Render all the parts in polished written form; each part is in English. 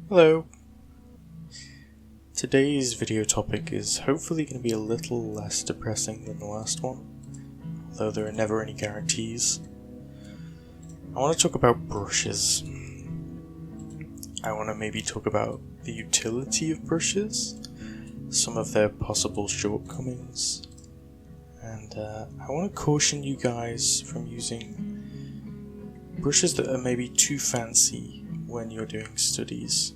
Hello. Today's video topic is hopefully going to be a little less depressing than the last one, although there are never any guarantees. I want to talk about brushes. I want to maybe talk about the utility of brushes, some of their possible shortcomings, and I want to caution you guys from using brushes that are maybe too fancy when you're doing studies.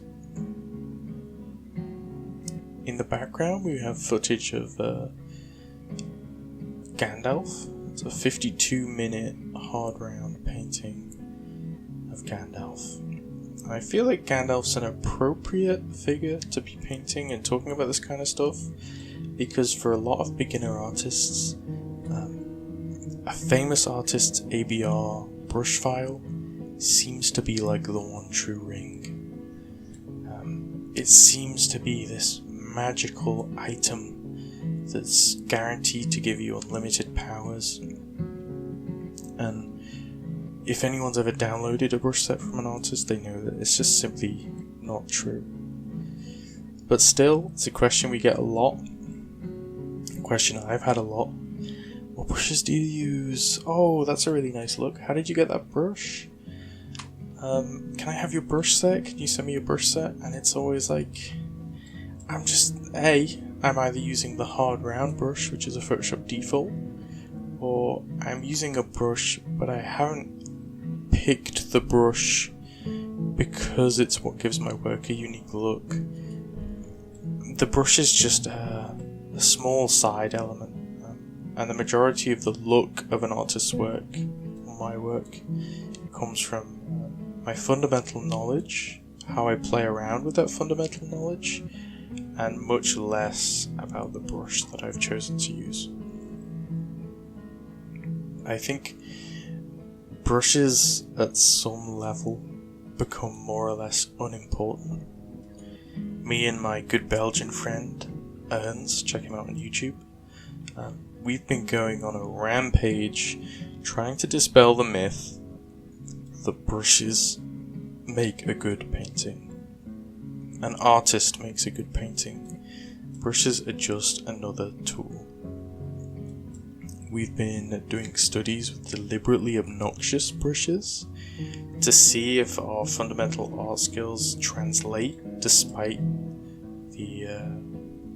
In the background we have footage of Gandalf. It's a 52-minute hard round painting of Gandalf. And I feel like Gandalf's an appropriate figure to be painting and talking about this kind of stuff, because for a lot of beginner artists, a famous artist's ABR brush file seems to be like the one true ring. It seems to be this magical item that's guaranteed to give you unlimited powers, and if anyone's ever downloaded a brush set from an artist, they know that it's just simply not true. But still, it's a question we get a lot, a question I've had a lot. What brushes do you use? Oh, that's a really nice look. How did you get that brush? Can I have your brush set? Can you send me your brush set? And it's always like, I'm either using the hard round brush, which is a Photoshop default, or I'm using a brush, but I haven't picked the brush because it's what gives my work a unique look. The brush is just a small side element, and the majority of the look of an artist's work, or my work, comes from my fundamental knowledge, how I play around with that fundamental knowledge, and much less about the brush that I've chosen to use. I think brushes at some level become more or less unimportant. Me and my good Belgian friend Ernst, check him out on YouTube, we've been going on a rampage trying to dispel the myth that brushes make a good painting. An artist makes a good painting. Brushes are just another tool. We've been doing studies with deliberately obnoxious brushes to see if our fundamental art skills translate despite the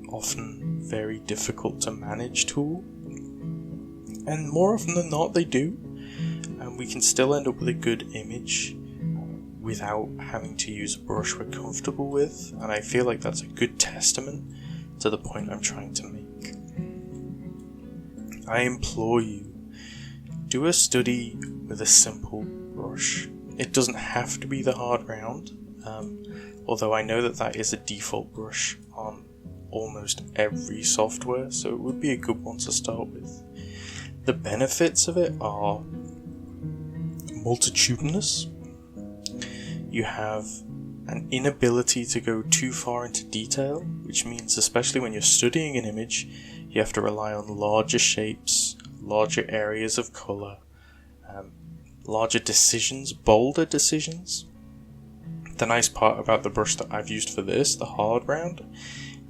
often very difficult to manage tool. And more often than not they do, and we can still end up with a good image without having to use a brush we're comfortable with, and I feel like that's a good testament to the point I'm trying to make. I implore you, do a study with a simple brush. It doesn't have to be the hard round, although I know that is a default brush on almost every software, so it would be a good one to start with. The benefits of it are multitudinous. You have an inability to go too far into detail, which means especially when you're studying an image, you have to rely on larger shapes, larger areas of colour, larger decisions, bolder decisions. The nice part about the brush that I've used for this, the hard round,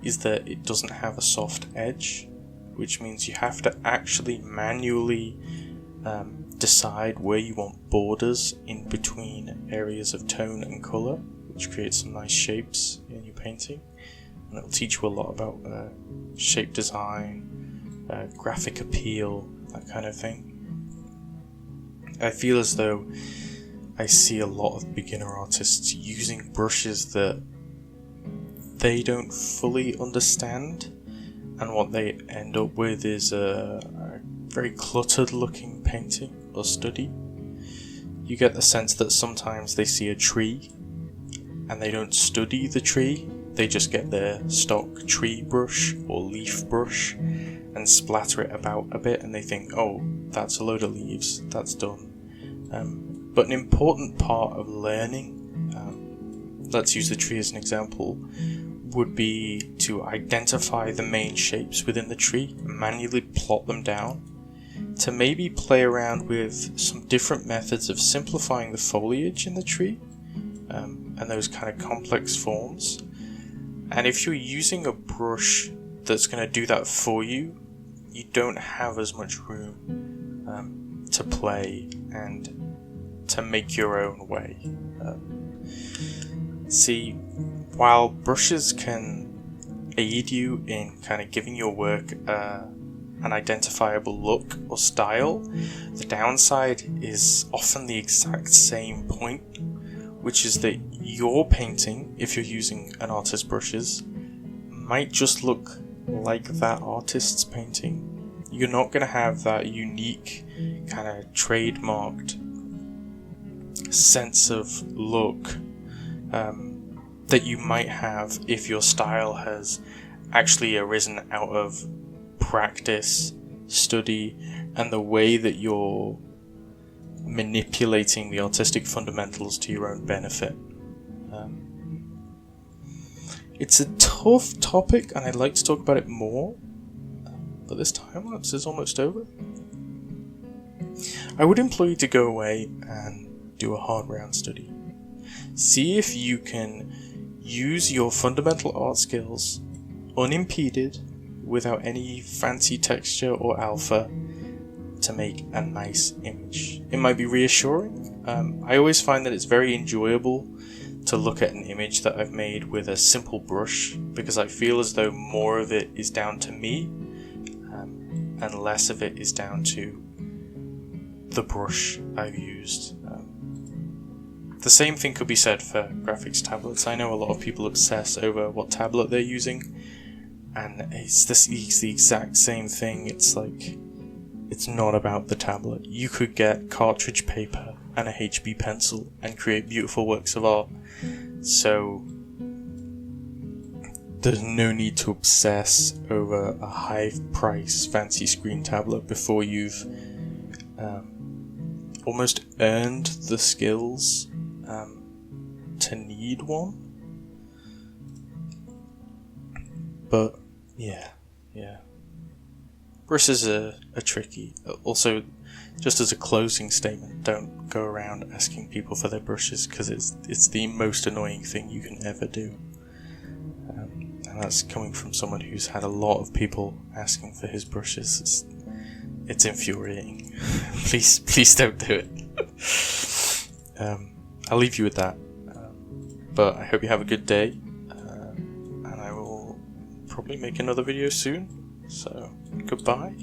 is that it doesn't have a soft edge, which means you have to actually manually decide where you want borders in between areas of tone and colour, which creates some nice shapes in your painting, and it'll teach you a lot about shape design, graphic appeal, that kind of thing. I feel as though I see a lot of beginner artists using brushes that they don't fully understand, and what they end up with is a very cluttered looking painting or study. You get the sense that sometimes they see a tree and they don't study the tree, they just get their stock tree brush or leaf brush and splatter it about a bit, and they think, oh, that's a load of leaves, that's done. But an important part of learning, let's use the tree as an example, would be to identify the main shapes within the tree and manually plot them down, to maybe play around with some different methods of simplifying the foliage in the tree, and those kind of complex forms. And if you're using a brush that's going to do that for you, you don't have as much room to play and to make your own way. See, while brushes can aid you in kind of giving your work an identifiable look or style, the downside is often the exact same point, which is that your painting, if you're using an artist's brushes, might just look like that artist's painting. You're not going to have that unique kind of trademarked sense of look that you might have if your style has actually arisen out of practice, study, and the way that you're manipulating the artistic fundamentals to your own benefit. It's a tough topic, and I'd like to talk about it more, but this time lapse is almost over. I would implore you to go away and do a hard round study. See if you can use your fundamental art skills unimpeded, without any fancy texture or alpha, to make a nice image. It might be reassuring. I always find that it's very enjoyable to look at an image that I've made with a simple brush, because I feel as though more of it is down to me and less of it is down to the brush I've used. The same thing could be said for graphics tablets. I know a lot of people obsess over what tablet they're using, and it's the exact same thing. It's like, it's not about the tablet. You could get cartridge paper and a HB pencil and create beautiful works of art. So there's no need to obsess over a high price fancy screen tablet before you've almost earned the skills to need one. But yeah. Brushes are tricky. Also, just as a closing statement, don't go around asking people for their brushes, because it's the most annoying thing you can ever do. And that's coming from someone who's had a lot of people asking for his brushes. It's infuriating. please don't do it. I'll leave you with that. But I hope you have a good day. And I will probably make another video soon. So, goodbye.